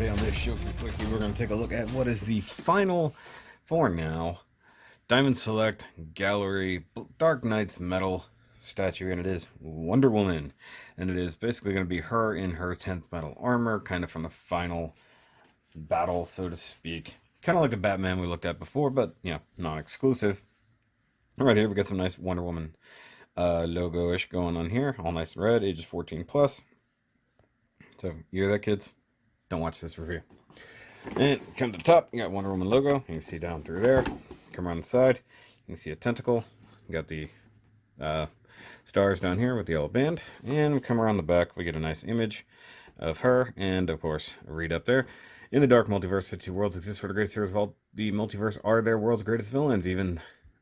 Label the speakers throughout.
Speaker 1: today on this SHOKY Quickie, we're going to take a look at what is the final, for now, Diamond Select Gallery Dark Knight's Metal statue, and it is Wonder Woman. And it is basically going to be her in her 10th metal armor, kind of from the final battle, so to speak. Kind of like the Batman we looked at before, but, you know, non-exclusive. Alright, here we got some nice Wonder Woman logo-ish going on here, all nice and red, ages 14 plus. So, you hear that, kids? Don't watch this review. And come to the top, you got Wonder Woman logo. You can see down through there. Come around the side, you can see a tentacle. You got the stars down here with the yellow band. And come around the back, we get a nice image of her. And, of course, a read up there. In the dark multiverse, 52 worlds exist where the greatest heroes of all the multiverse are their world's greatest villains.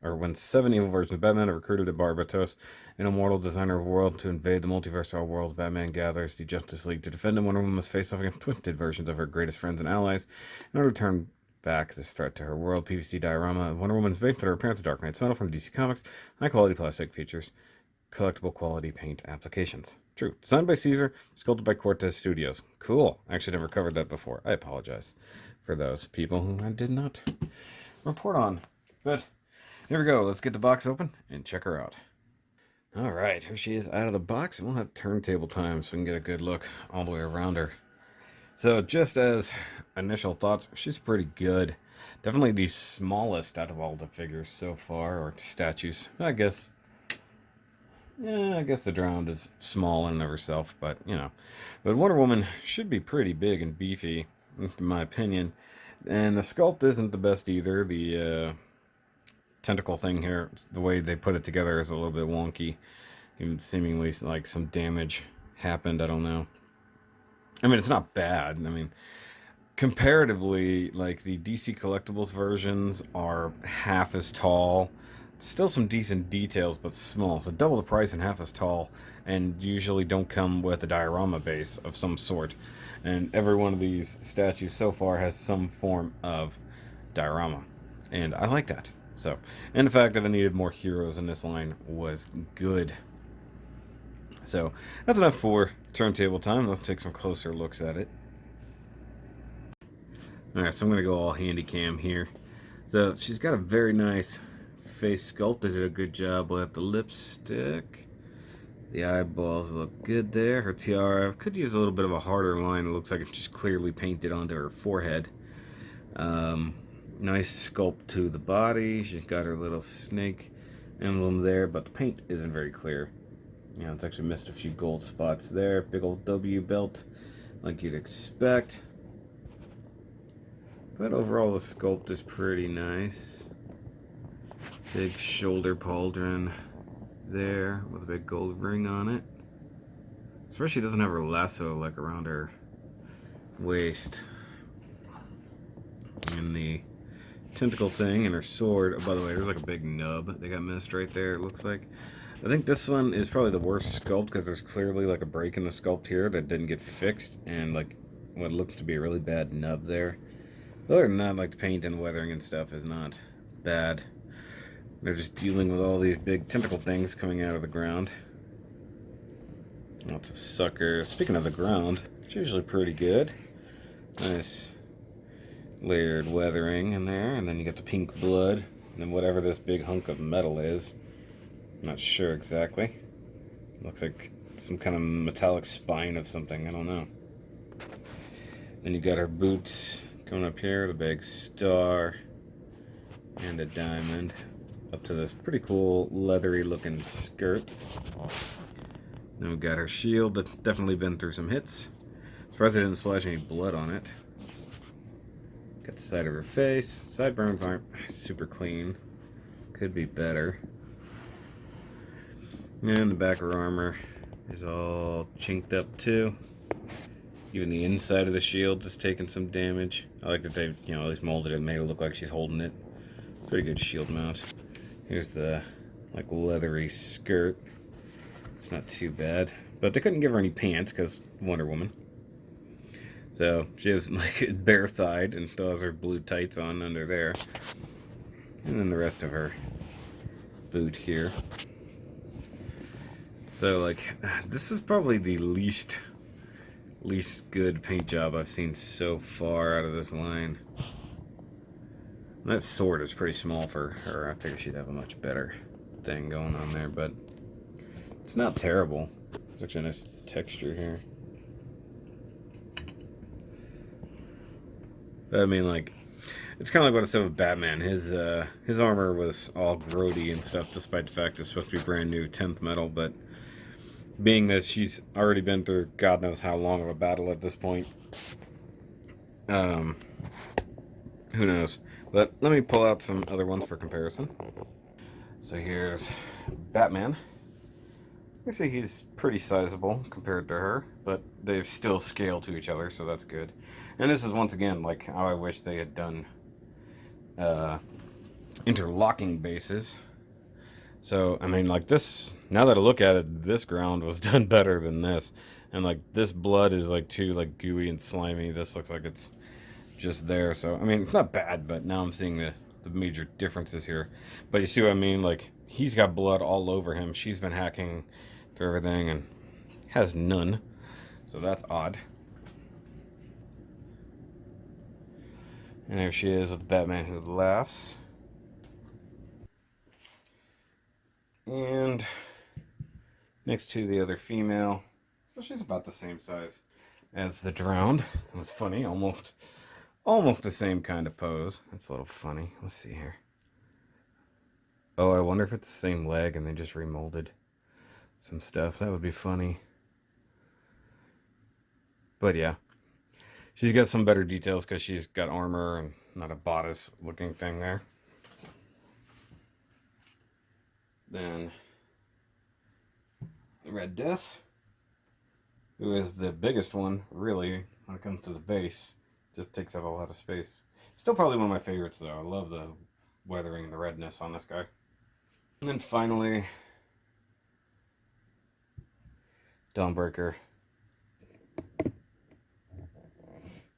Speaker 1: When 7 evil versions of Batman are recruited at Barbatos, an immortal designer of a world, to invade the multiverse, our world, Batman gathers the Justice League to defend him. Wonder Woman must face off against twisted versions of her greatest friends and allies in order to turn back this threat to her world. PVC diorama of Wonder Woman is based on her appearance of Dark Knight's Metal from DC Comics. High quality plastic features collectible quality paint applications. True. Designed by Caesar, sculpted by Cortez Studios. Cool. I actually never covered that before. I apologize for those people who I did not report on. But here we go. Let's get the box open and check her out. Alright, here she is out of the box, and we'll have turntable time so we can get a good look all the way around her. So just as initial thoughts, she's pretty good. Definitely the smallest out of all the figures so far, or statues. I guess the Drowned is small in and of herself, but, you know. But Wonder Woman should be pretty big and beefy, in my opinion. And the sculpt isn't the best either. The tentacle thing here, the way they put it together is a little bit wonky. Even seemingly like some damage happened, I don't know. I mean, it's not bad. I mean, comparatively, like the DC Collectibles versions are half as tall. Still some decent details, but small. So double the price and half as tall, and usually don't come with a diorama base of some sort. And every one of these statues so far has some form of diorama, and I like that. So, and the fact that I needed more heroes in this line was good. So, that's enough for turntable time. Let's take some closer looks at it. Alright, so I'm going to go all handy cam here. So, she's got a very nice face sculpt. They did a good job with the lipstick. The eyeballs look good there. Her tiara could use a little bit of a harder line. It looks like it's just clearly painted onto her forehead. Nice sculpt to the body. She's got her little snake emblem there, but the paint isn't very clear. You know, it's actually missed a few gold spots there. Big old W belt, like you'd expect. But overall, the sculpt is pretty nice. Big shoulder pauldron there with a big gold ring on it. Especially she doesn't have her lasso like around her waist. And the tentacle thing and her sword. Oh, by the way, there's like a big nub they got missed right there, it looks like. I think this one is probably the worst sculpt because there's clearly like a break in the sculpt here that didn't get fixed, and like what looks to be a really bad nub there. Other than that, like the paint and weathering and stuff is not bad. They're just dealing with all these big tentacle things coming out of the ground. Lots of suckers. Speaking of the ground, it's usually pretty good. Nice layered weathering in there, and then you got the pink blood, and then whatever this big hunk of metal is. I'm not sure exactly. Looks like some kind of metallic spine of something, I don't know. Then you got her boots going up here, the big star, and a diamond, up to this pretty cool leathery looking skirt. Then we got her shield that's definitely been through some hits. Surprised they didn't splash any blood on it. Got the side of her face. Sideburns aren't super clean. Could be better. And the back of her armor is all chinked up too. Even the inside of the shield is taking some damage. I like that they've, you know, at least molded it and made it look like she's holding it. Pretty good shield mount. Here's the like leathery skirt. It's not too bad. But they couldn't give her any pants because Wonder Woman. So she is like bare-thighed and still has her blue tights on under there. And then the rest of her boot here. So like, this is probably the least least good paint job I've seen so far out of this line. That sword is pretty small for her. I figured she'd have a much better thing going on there, but it's not terrible. It's actually a nice texture here. But I mean, like, it's kind of like what I said with Batman. His armor was all grody and stuff, despite the fact it's supposed to be brand new 10th metal, but being that she's already been through God knows how long of a battle at this point, who knows. But let me pull out some other ones for comparison. So here's Batman. I say he's pretty sizable compared to her, but they've still scaled to each other, so that's good. And this is once again like how I wish they had done interlocking bases. So I mean, like, this, now that I look at it, this ground was done better than this. And like, this blood is like too like gooey and slimy. This looks like it's just there. So I mean, it's not bad, but now I'm seeing the major differences here. But you see what I mean? Like, he's got blood all over him. She's been hacking through everything and has none. So that's odd. And there she is with the Batman who laughs. And next to the other female, so she's about the same size as the Drowned. It was funny, almost the same kind of pose. That's a little funny. Let's see here. Oh, I wonder if it's the same leg and they just remolded some stuff. That would be funny. But yeah, she's got some better details because she's got armor and not a bodice looking thing there. Then the Red Death, who is the biggest one, really, when it comes to the base. Just takes up a lot of space. Still probably one of my favorites, though. I love the weathering and the redness on this guy. And then finally, Dawnbreaker,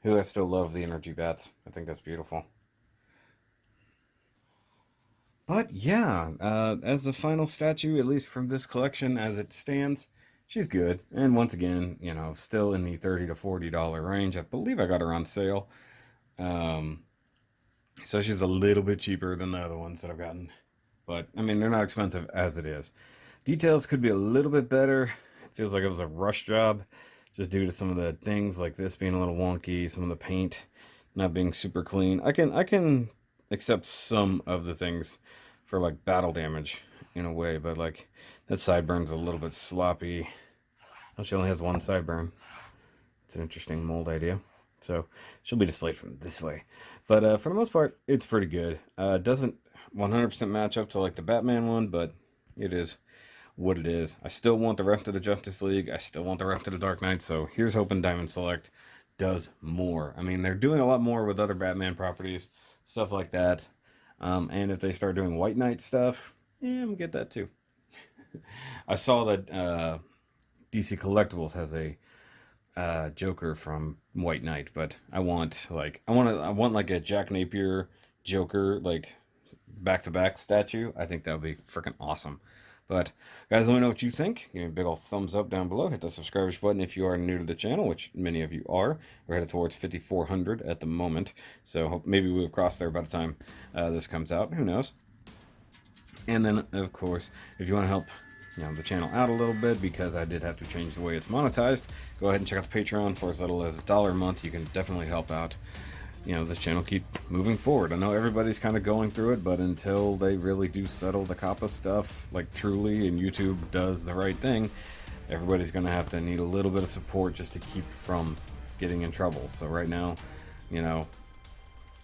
Speaker 1: who I still love the energy bats. I think that's beautiful. But yeah, as the final statue, at least from this collection as it stands, she's good. And once again, you know, still in the $30 to $40 range. I believe I got her on sale. So she's a little bit cheaper than the other ones that I've gotten. But, I mean, they're not expensive as it is. Details could be a little bit better. It feels like it was a rush job, just due to some of the things like this being a little wonky, some of the paint not being super clean. I can accept some of the things for like battle damage in a way, but like that sideburn's a little bit sloppy. Oh, she only has one sideburn. It's an interesting mold idea. So she'll be displayed from this way. But for the most part, it's pretty good. Doesn't 100% match up to like the Batman one, but it is what it is. I still want the rest of the Justice League. I still want the rest of the Dark Knight. So here's hoping Diamond Select does more. I mean, they're doing a lot more with other Batman properties, stuff like that. And if they start doing White Knight stuff, yeah, I'm gonna get that too. I saw that DC Collectibles has a Joker from White Knight, but I want like a Jack Napier Joker like back-to-back statue. I think that would be freaking awesome. But guys, let me know what you think. Give me a big old thumbs up down below. Hit the subscribe button if you are new to the channel, which many of you are. We're headed towards 5,400 at the moment, so maybe we'll cross there by the time this comes out. Who knows? And then, of course, if you want to help the channel out a little bit, because I did have to change the way it's monetized, go ahead and check out the Patreon. For as little as $1 a month, you can definitely help out this channel keep moving forward. I know everybody's kind of going through it, but until they really do settle the COPPA stuff, like truly, and YouTube does the right thing, everybody's going to have to need a little bit of support just to keep from getting in trouble. So right now,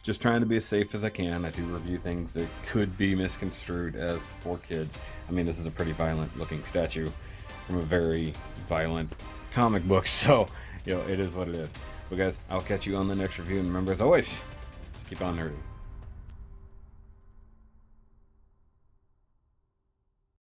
Speaker 1: just trying to be as safe as I can. I do review things that could be misconstrued as for kids. I mean, this is a pretty violent looking statue from a very violent comic book, so it is what it is. But guys, I'll catch you on the next review, and remember, as always, keep on nerding.